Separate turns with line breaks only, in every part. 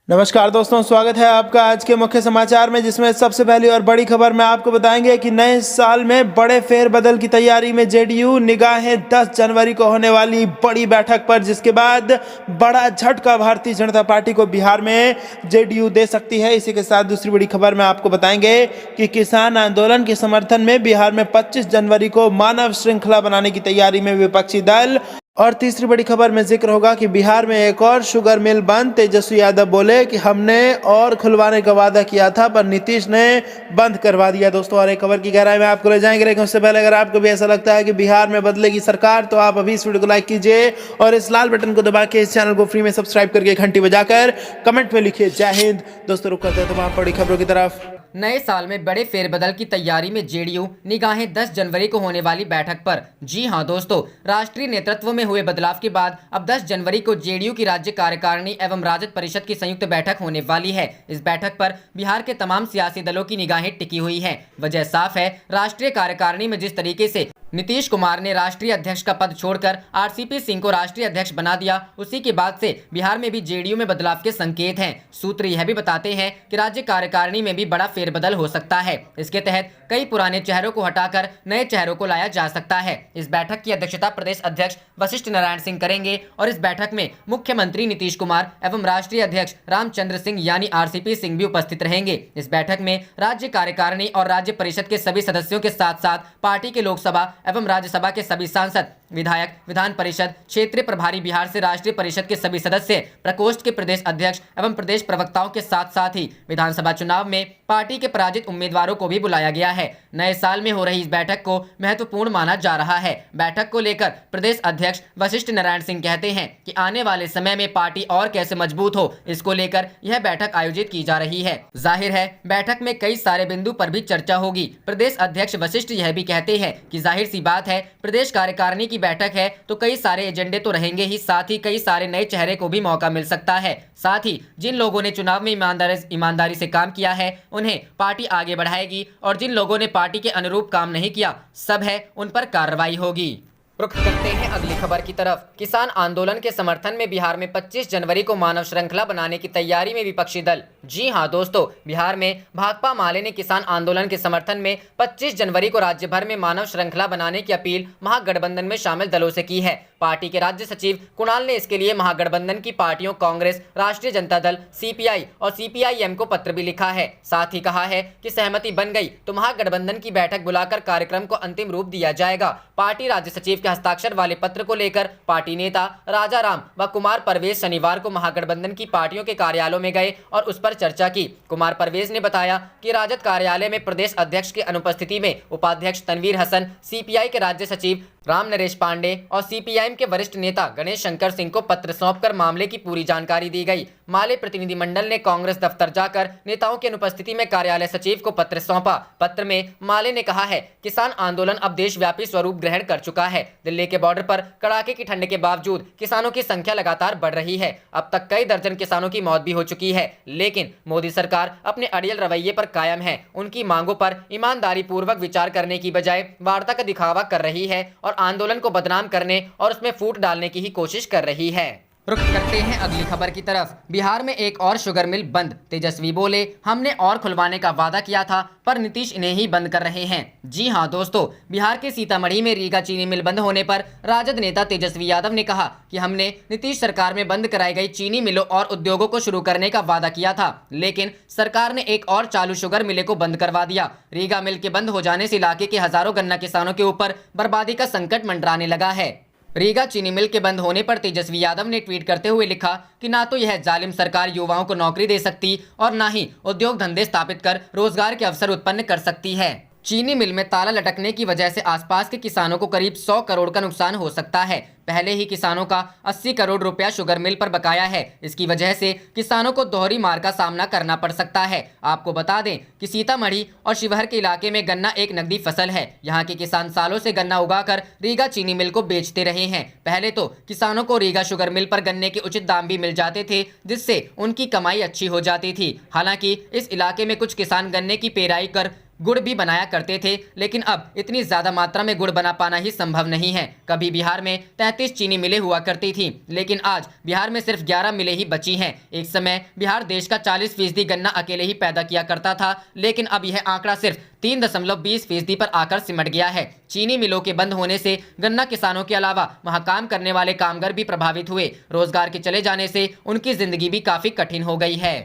नमस्कार दोस्तों, स्वागत है आपका आज के मुख्य समाचार में, जिसमें सबसे पहली और बड़ी खबर में आपको बताएंगे कि नए साल में बड़े फेरबदल की तैयारी में जेडीयू। निगाहें 10 जनवरी को होने वाली बड़ी बैठक पर, जिसके बाद बड़ा झटका भारतीय जनता पार्टी को बिहार में जेडीयू दे सकती है। इसी के साथ दूसरी बड़ी खबर में आपको बताएंगे कि किसान आंदोलन के समर्थन में बिहार में 25 जनवरी को मानव श्रृंखला बनाने की तैयारी में विपक्षी दल। और तीसरी बड़ी खबर में जिक्र होगा कि बिहार में एक और शुगर मिल बंद। तेजस्वी यादव बोले कि हमने और खुलवाने का वादा किया था, पर नीतीश ने बंद करवा दिया। दोस्तों, और एक खबर की गहराई में आपको ले जाएंगे, लेकिन उससे पहले अगर आपको भी ऐसा लगता है कि बिहार में बदलेगी सरकार, तो आप अभी इस वीडियो को लाइक कीजिए और इस लाल बटन को दबा के इस चैनल को फ्री में सब्सक्राइब करके घंटी बजाकर कमेंट में लिखिए जय हिंद। दोस्तों, रुक करते हैं तमाम बड़ी खबरों की तरफ।
नए साल में बड़े फेरबदल की तैयारी में जेडीयू। निगाहें 10 जनवरी को होने वाली बैठक पर। जी हां दोस्तों, राष्ट्रीय नेतृत्व में हुए बदलाव के बाद अब 10 जनवरी को जेडीयू की राज्य कार्यकारिणी एवं राजद परिषद की संयुक्त बैठक होने वाली है। इस बैठक पर बिहार के तमाम सियासी दलों की निगाहें टिकी हुई हैं। वजह साफ है, राष्ट्रीय कार्यकारिणी में जिस तरीके से नीतीश कुमार ने राष्ट्रीय अध्यक्ष का पद छोड़कर आरसीपी सिंह को राष्ट्रीय अध्यक्ष बना दिया, उसी के बाद से बिहार में भी जेडीयू में बदलाव के संकेत हैं। सूत्र यह भी बताते हैं कि राज्य कार्यकारिणी में भी बड़ा फेरबदल हो सकता है। इसके तहत कई पुराने चेहरों को हटाकर नए चेहरों को लाया जा सकता है। इस बैठक की अध्यक्षता प्रदेश अध्यक्ष वशिष्ठ नारायण सिंह करेंगे और इस बैठक में मुख्यमंत्री नीतीश कुमार एवं राष्ट्रीय अध्यक्ष रामचंद्र सिंह यानी आरसीपी सिंह भी उपस्थित रहेंगे। इस बैठक में राज्य कार्यकारिणी और राज्य परिषद के सभी सदस्यों के साथ साथ पार्टी के लोकसभा एवं राज्यसभा के सभी सांसद, विधायक, विधान परिषद, क्षेत्रीय प्रभारी, बिहार से राष्ट्रीय परिषद के सभी सदस्य, प्रकोष्ठ के प्रदेश अध्यक्ष एवं प्रदेश प्रवक्ताओं के साथ साथ ही विधानसभा चुनाव में पार्टी के पराजित उम्मीदवारों को भी बुलाया गया है। नए साल में हो रही इस बैठक को महत्वपूर्ण माना जा रहा है। बैठक को लेकर प्रदेश अध्यक्ष वशिष्ठ नारायण सिंह कहते हैं कि आने वाले समय में पार्टी और कैसे मजबूत हो, इसको लेकर यह बैठक आयोजित की जा रही है। जाहिर है, बैठक में कई सारे बिंदु पर भी चर्चा होगी। प्रदेश अध्यक्ष वशिष्ठ यह भी कहते हैं कि जाहिर सी बात है, प्रदेश कार्यकारिणी की बैठक है तो कई सारे एजेंडे तो रहेंगे ही, साथ ही कई सारे नए चेहरे को भी मौका मिल सकता है। साथ ही जिन लोगों ने चुनाव में ईमानदारी से काम किया है, उन्हें पार्टी आगे बढ़ाएगी, और जिन लोगों ने पार्टी के अनुरूप काम नहीं किया, सब है उन पर कार्रवाई होगी। रुख करते हैं अगली खबर की तरफ। किसान आंदोलन के समर्थन में बिहार में 25 जनवरी को मानव श्रृंखला बनाने की तैयारी में विपक्षी दल। जी हां दोस्तों, बिहार में भाकपा माले ने किसान आंदोलन के समर्थन में 25 जनवरी को राज्य भर में मानव श्रृंखला बनाने की अपील महागठबंधन में शामिल दलों से की है। पार्टी के राज्य सचिव कुणाल ने इसके लिए महागठबंधन की पार्टियों कांग्रेस, राष्ट्रीय जनता दल, सीपीआई और सीपीआईएम को पत्र भी लिखा है। साथ ही कहा है कि सहमति बन गई तो महागठबंधन की बैठक बुलाकर कार्यक्रम को अंतिम रूप दिया जाएगा। पार्टी राज्य सचिव के हस्ताक्षर वाले पत्र को लेकर पार्टी नेता राजा राम व कुमार परवेज शनिवार को महागठबंधन की पार्टियों के कार्यालयों में गए और उस पर चर्चा की। कुमार परवेज ने बताया कि राजद कार्यालय में प्रदेश अध्यक्ष की अनुपस्थिति में उपाध्यक्ष तनवीर हसन, सीपीआई के राज्य सचिव राम नरेश पांडे और सीपीआईएम के वरिष्ठ नेता गणेश शंकर सिंह को पत्र सौंपकर मामले की पूरी जानकारी दी गई। माले प्रतिनिधिमंडल ने कांग्रेस दफ्तर जाकर नेताओं की अनुपस्थिति में कार्यालय सचिव को पत्र सौंपा। पत्र में माले ने कहा है, किसान आंदोलन अब देशव्यापी स्वरूप ग्रहण कर चुका है। दिल्ली के बॉर्डर पर कड़ाके की ठंड के बावजूद किसानों की संख्या लगातार बढ़ रही है। अब तक कई दर्जन किसानों की मौत भी हो चुकी है, लेकिन मोदी सरकार अपने अड़ियल रवैये पर कायम है। उनकी मांगों पर ईमानदारी पूर्वक विचार करने की बजाय वार्ता का दिखावा कर रही है और आंदोलन को बदनाम करने और उसमें फूट डालने की ही कोशिश कर रही है। रुख करते हैं अगली खबर की तरफ। बिहार में एक और शुगर मिल बंद। तेजस्वी बोले, हमने और खुलवाने का वादा किया था, पर नीतीश इन्हें ही बंद कर रहे हैं। जी हां दोस्तों, बिहार के सीतामढ़ी में रीगा चीनी मिल बंद होने पर राजद नेता तेजस्वी यादव ने कहा कि हमने नीतीश सरकार में बंद कराई गई चीनी मिलों और उद्योगों को शुरू करने का वादा किया था, लेकिन सरकार ने एक और चालू शुगर मिले को बंद करवा दिया। रीगा मिल के बंद हो जाने से इलाके के हजारों गन्ना किसानों के ऊपर बर्बादी का संकट मंडराने लगा है। रीगा चीनी मिल के बंद होने पर तेजस्वी यादव ने ट्वीट करते हुए लिखा कि ना तो यह जालिम सरकार युवाओं को नौकरी दे सकती और ना ही उद्योग धंधे स्थापित कर रोजगार के अवसर उत्पन्न कर सकती है। चीनी मिल में ताला लटकने की वजह से आसपास के किसानों को करीब 100 करोड़ का नुकसान हो सकता है। पहले ही किसानों का 80 करोड़ रुपया शुगर मिल पर बकाया है। इसकी वजह से किसानों को दोहरी मार का सामना करना पड़ सकता है। आपको बता दें कि सीतामढ़ी और शिवहर के इलाके में गन्ना एक नकदी फसल है। यहाँ के किसान सालों से गन्ना उगाकर रीगा चीनी मिल को बेचते रहे हैं। पहले तो किसानों को रीगा शुगर मिल पर गन्ने के उचित दाम भी मिल जाते थे, जिससे उनकी कमाई अच्छी हो जाती थी। हालांकि इस इलाके में कुछ किसान गन्ने की पेराई कर गुड़ भी बनाया करते थे, लेकिन अब इतनी ज्यादा मात्रा में गुड़ बना पाना ही संभव नहीं है। कभी बिहार में 37 चीनी मिलें हुआ करती थी, लेकिन आज बिहार में सिर्फ 11 मिलें ही बची हैं। एक समय बिहार देश का 40% गन्ना अकेले ही पैदा किया करता था, लेकिन अब यह आंकड़ा सिर्फ 3.20% पर आकर सिमट गया है। चीनी मिलों के बंद होने से गन्ना किसानों के अलावा वहां काम करने वाले कामगार भी प्रभावित हुए। रोजगार के चले जाने से उनकी जिंदगी भी काफी कठिन हो गई है।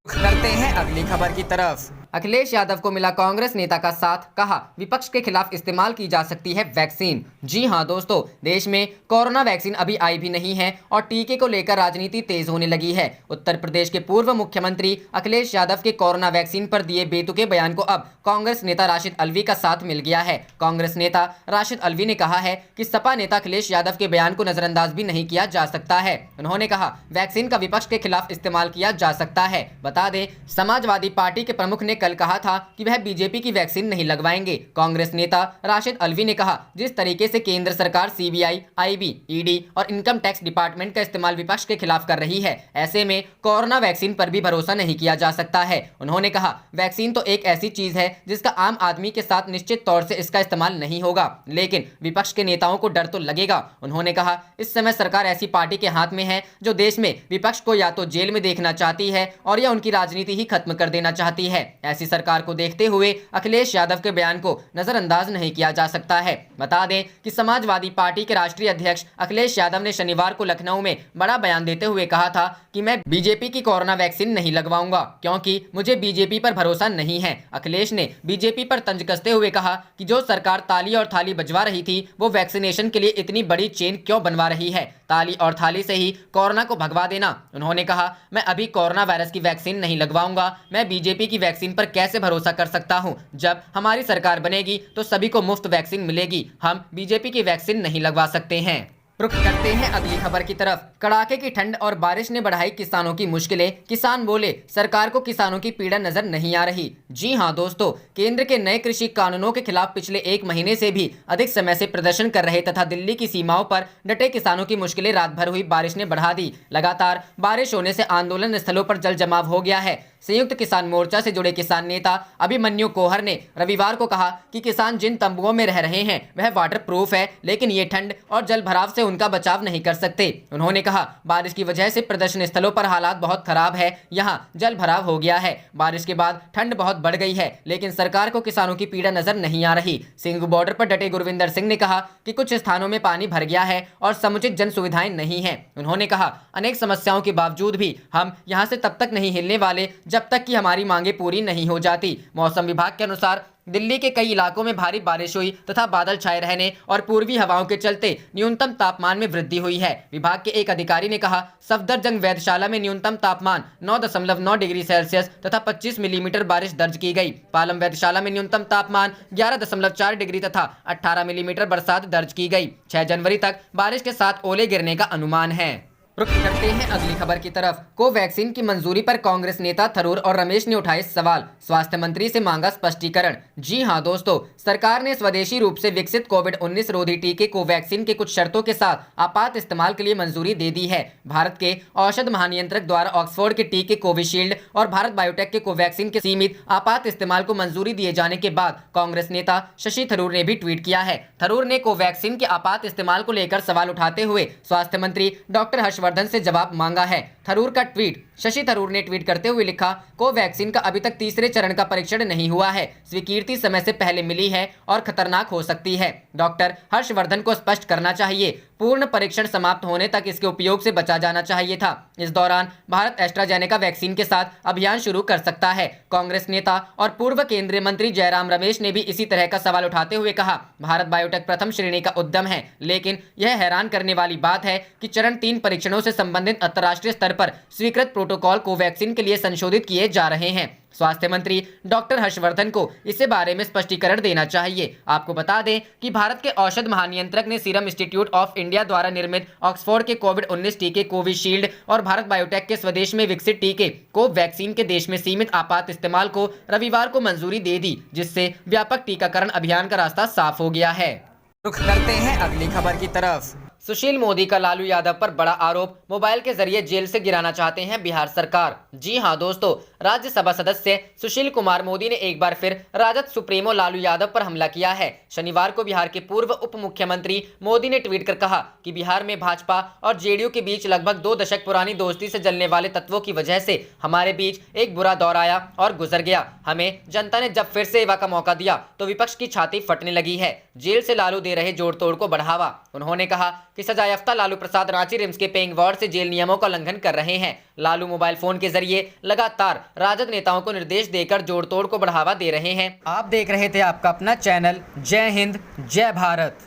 करते हैं अगली खबर की तरफ। अखिलेश यादव को मिला कांग्रेस नेता का साथ, कहा विपक्ष के खिलाफ इस्तेमाल की जा सकती है वैक्सीन। जी हां दोस्तों, देश में कोरोना वैक्सीन अभी आई भी नहीं है और टीके को लेकर राजनीति तेज होने लगी है। उत्तर प्रदेश के पूर्व मुख्यमंत्री अखिलेश यादव के कोरोना वैक्सीन पर दिए बेतुके बयान को अब कांग्रेस नेता राशिद अल्वी का साथ मिल गया है। कांग्रेस नेता राशिद अल्वी ने कहा है कि सपा नेता अखिलेश यादव के बयान को नजरअंदाज भी नहीं किया जा सकता है। उन्होंने कहा वैक्सीन का विपक्ष के खिलाफ इस्तेमाल किया जा सकता है। बता दें, समाजवादी पार्टी के प्रमुख ने कल कहा था कि वह बीजेपी की वैक्सीन नहीं लगवाएंगे। कांग्रेस नेता राशिद अल्वी ने कहा, जिस तरीके से केंद्र सरकार सीबीआई, आईबी, ईडी और इनकम टैक्स डिपार्टमेंट का इस्तेमाल विपक्ष के खिलाफ कर रही है, ऐसे में कोरोना वैक्सीन पर भी भरोसा नहीं किया जा सकता है। उन्होंने कहा वैक्सीन तो एक ऐसी चीज है जिसका आम आदमी के साथ निश्चित तौर से इसका इस्तेमाल नहीं होगा, लेकिन विपक्ष के नेताओं को डर तो लगेगा। उन्होंने कहा इस समय सरकार ऐसी पार्टी के हाथ में है जो देश में विपक्ष को या तो जेल में देखना चाहती है और या उनकी राजनीति ही खत्म कर देना चाहती है। ऐसी सरकार को देखते हुए अखिलेश यादव के बयान को नजरअंदाज नहीं किया जा सकता है। बता दें कि समाजवादी पार्टी के राष्ट्रीय अध्यक्ष अखिलेश यादव ने शनिवार को लखनऊ में बड़ा बयान देते हुए कहा था कि मैं बीजेपी की कोरोना वैक्सीन नहीं लगवाऊंगा क्योंकि मुझे बीजेपी पर भरोसा नहीं है। अखिलेश ने बीजेपी पर तंज कसते हुए कहा कि जो सरकार ताली और थाली बजवा रही थी वो वैक्सीनेशन के लिए इतनी बड़ी चेन क्यों बनवा रही है, ताली और थाली से ही कोरोना को भगवा देना। उन्होंने कहा मैं अभी कोरोना वायरस की वैक्सीन नहीं लगवाऊंगा, मैं बीजेपी की वैक्सीन पर कैसे भरोसा कर सकता हूं। जब हमारी सरकार बनेगी तो सभी को मुफ्त वैक्सीन मिलेगी, हम बीजेपी की वैक्सीन नहीं लगवा सकते हैं। रुख करते हैं अगली खबर की तरफ। कड़ाके की ठंड और बारिश ने बढ़ाई किसानों की मुश्किलें, किसान बोले सरकार को किसानों की पीड़ा नजर नहीं आ रही। जी हां दोस्तों, केंद्र के नए कृषि कानूनों के खिलाफ पिछले 1 महीने से भी अधिक समय से प्रदर्शन कर रहे तथा दिल्ली की सीमाओं पर डटे किसानों की मुश्किलें रात भर हुई बारिश ने बढ़ा दी। लगातार बारिश होने से आंदोलन स्थलों पर जल जमाव हो गया है। संयुक्त किसान मोर्चा से जुड़े किसान नेता अभिमन्यु कोहर ने रविवार को कहा कि किसान जिन तंबुओं में रह रहे हैं वह वाटर प्रूफ है, लेकिन ये ठंड और जल भराव से उनका बचाव नहीं कर सकते। उन्होंने कहा बारिश की वजह से प्रदर्शन स्थलों पर हालात बहुत खराब है, यहाँ जल भराव हो गया है। बारिश के बाद ठंड बहुत बढ़ गई है, लेकिन सरकार को किसानों की पीड़ा नजर नहीं आ रही। सिंघ बॉर्डर पर डटे गुरविंदर सिंह ने कहा कि कुछ स्थानों में पानी भर गया है और समुचित जन सुविधाएं नहीं है। उन्होंने कहा अनेक समस्याओं के बावजूद भी हम यहाँ से तब तक नहीं हिलने वाले जब तक कि हमारी मांगे पूरी नहीं हो जाती। मौसम विभाग के अनुसार दिल्ली के कई इलाकों में भारी बारिश हुई तथा बादल छाए रहने और पूर्वी हवाओं के चलते न्यूनतम तापमान में वृद्धि हुई है। विभाग के एक अधिकारी ने कहा सफदरजंग वेधशाला में न्यूनतम तापमान 9.9 डिग्री सेल्सियस तथा 25 मिलीमीटर बारिश दर्ज की गई। पालम वेधशाला में न्यूनतम तापमान 11.4 डिग्री तथा 18 मिलीमीटर बरसात दर्ज की गई। 6 जनवरी तक बारिश के साथ ओले गिरने का अनुमान है। रुख करते हैं अगली खबर की तरफ। कोवैक्सीन की मंजूरी पर कांग्रेस नेता थरूर और रमेश ने उठाए सवाल, स्वास्थ्य मंत्री से मांगा स्पष्टीकरण। जी हां दोस्तों, सरकार ने स्वदेशी रूप से विकसित कोविड-19 रोधी टीके कोवैक्सीन के कुछ शर्तों के साथ आपात इस्तेमाल के लिए मंजूरी दे दी है। भारत के औषध महानियंत्रक द्वारा ऑक्सफोर्ड के टीके कोविशील्ड और भारत बायोटेक के कोवैक्सीन के सीमित आपात इस्तेमाल को मंजूरी दिए जाने के बाद कांग्रेस नेता शशि थरूर ने भी ट्वीट किया है। थरूर ने कोवैक्सीन के आपात इस्तेमाल को लेकर सवाल उठाते हुए स्वास्थ्य मंत्री डॉक्टर हर्षवर्धन से जवाब मांगा है। थरूर का ट्वीट। शशि थरूर ने ट्वीट करते हुए लिखा, कोवैक्सीन का अभी तक तीसरे चरण का परीक्षण नहीं हुआ है, स्वीकृति समय से पहले मिली है और खतरनाक हो सकती है। डॉक्टर हर्षवर्धन को स्पष्ट करना चाहिए, पूर्ण परीक्षण समाप्त होने तक इसके उपयोग से बचा जाना चाहिए था। इस दौरान भारत एस्ट्राजेनेका वैक्सीन के साथ अभियान शुरू कर सकता है। कांग्रेस नेता और पूर्व केंद्रीय मंत्री जयराम रमेश ने भी इसी तरह का सवाल उठाते हुए कहा, भारत बायोटेक प्रथम श्रेणी का उद्यम है, लेकिन यह हैरान करने वाली बात है कि चरण 3 परीक्षणों से संबंधित अंतर्राष्ट्रीय स्तर पर स्वीकृत प्रोटोकॉल कोवैक्सीन के लिए संशोधित किए जा रहे हैं। स्वास्थ्य मंत्री डॉक्टर हर्षवर्धन को इस बारे में स्पष्टीकरण देना चाहिए। आपको बता दें कि भारत के औषध महानियंत्रक ने सीरम इंस्टीट्यूट ऑफ इंडिया द्वारा निर्मित ऑक्सफोर्ड के कोविड-19 टीके कोविशील्ड और भारत बायोटेक के स्वदेश में विकसित टीके कोवैक्सीन के देश में सीमित आपात इस्तेमाल को रविवार को मंजूरी दे दी, जिससे व्यापक टीकाकरण अभियान का रास्ता साफ हो गया है। रुख करते हैं अगली खबर की तरफ। सुशील मोदी का लालू यादव पर बड़ा आरोप, मोबाइल के जरिए जेल से गिराना चाहते हैं बिहार सरकार। जी हां दोस्तों, राज्यसभा सदस्य सुशील कुमार मोदी ने एक बार फिर राजद सुप्रीमो लालू यादव पर हमला किया है। शनिवार को बिहार के पूर्व उप मुख्यमंत्री मोदी ने ट्वीट कर कहा कि बिहार में भाजपा और जेडीयू के बीच लगभग 2 दशक पुरानी दोस्ती से जलने वाले तत्वों की वजह से हमारे बीच एक बुरा दौर आया और गुजर गया। हमें जनता ने जब फिर सेवा का मौका दिया तो विपक्ष की छाती फटने लगी है। जेल से लालू दे रहे जोड़ तोड़ को बढ़ावा। उन्होंने कहा कि सजायाफ्ता लालू प्रसाद रांची रिम्स के पेइंग वार्ड से जेल नियमों का उल्लंघन कर रहे हैं। लालू मोबाइल फोन के जरिए लगातार राजद नेताओं को निर्देश देकर जोड़ तोड़ को बढ़ावा दे रहे हैं। आप देख रहे थे आपका अपना चैनल जय हिंद जय भारत।